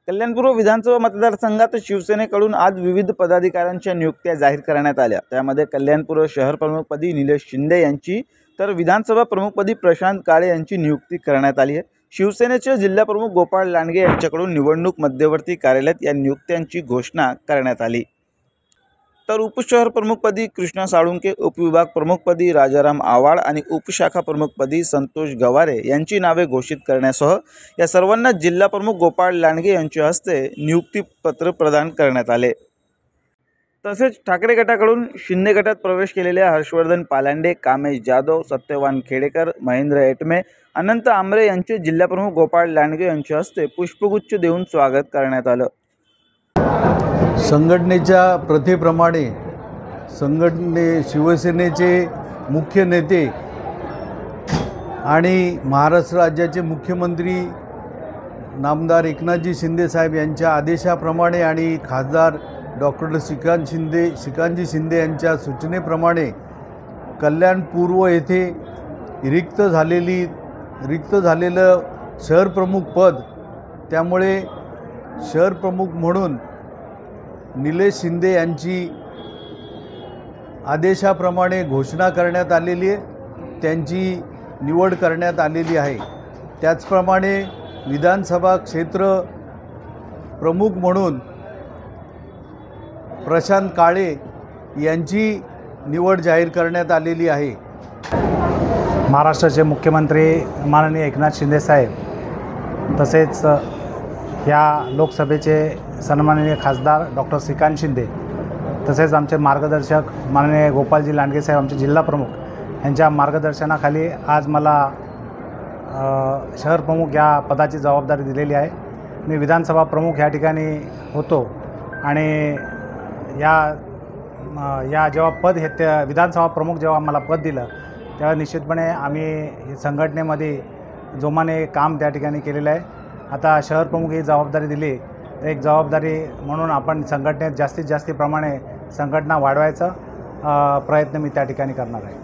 कल्याणपूर्व विधानसभा मतदारसंघात शिवसेनेकडून आज विविध पदाधिकाऱ्यांच्या नियुक्त्या जाहीर करण्यात आल्या। त्यामध्ये कल्याणपूर्व शहर प्रमुखपदी निलेश शिंदे यांची तर विधानसभा प्रमुखपदी प्रशांत काळे यांची नियुक्ती करण्यात आली आहे। शिवसेनेचे जिल्हाप्रमुख गोपाळ लांडगे यांच्याकडून निवडणूक मध्यवर्ती कार्यालयात या नियुक्त्यांची घोषणा करण्यात आली। तर उपशहर प्रमुखपदी कृष्णा साळुंके, उपविभाग प्रमुखपदी राजाराम आवाड आणि उपशाखा प्रमुखपदी संतोष गवारे यांची नावे घोषित करण्यासह या सर्वांना जिल्हा प्रमुख गोपाळ लांडगे यांच्या हस्ते नियुक्तीपत्र प्रदान करण्यात आले। तसेच ठाकरे गटाकडून शिंदे गटात प्रवेश केलेल्या हर्षवर्धन पालांडे, कामेश जाधव, सत्यवान खेडेकर, महेंद्र एटमे, अनंत आमरे यांचे जिल्हा प्रमुख गोपाळ लांडगे यांच्या हस्ते पुष्पगुच्छ देऊन स्वागत करण्यात आलं। संघटनेच्या प्रथेप्रमाणे शिवसेनेचे मुख्य नेते आणि महाराष्ट्र राज्याचे मुख्यमंत्री नामदार एकनाथजी शिंदे साहेब यांच्या आदेशाप्रमाणे आणि खासदार डॉक्टर श्रीकांतजी शिंदे यांच्या सूचनेप्रमाणे कल्याण पूर्व येथे रिक्त झालेलं शहर प्रमुख पद, त्यामुळे शहर प्रमुख म्हणून निलेश शिंदे यांची आदेशाप्रमाणे घोषणा करण्यात आलेली आहे, त्यांची निवड करण्यात आलेली आहे। त्याचप्रमाणे विधानसभा क्षेत्र प्रमुख म्हणून प्रशांत काळे यांची निवड जाहीर करण्यात आलेली आहे। महाराष्ट्राचे मुख्यमंत्री माननीय एकनाथ शिंदे साहेब तसेच या लोकसभेचे सन्माननीय खासदार डॉक्टर श्रीकांत शिंदे तसेच आमचे मार्गदर्शक माननीय गोपालजी लांडगे साहेब आमचे जिल्हा प्रमुख यांच्या मार्गदर्शनाखाली आज मला शहर प्रमुख या पदाची जबाबदारी दिलेली आहे। मी विधानसभा प्रमुख या ठिकाणी होतो आणि या जेव्हा पद हे त्या विधानसभा प्रमुख जेव्हा आम्हाला पद दिलं तेव्हा निश्चितपणे आम्ही संघटनेमध्ये जोमाने काम त्या ठिकाणी केलेलं आहे। आता शहर प्रमुख ही जबाबदारी दिली तर एक जबाबदारी म्हणून आपण संघटनेत जास्तीत जास्त प्रमाणे संघटना वाढवायचा प्रयत्न मी त्या ठिकाणी करणार आहे।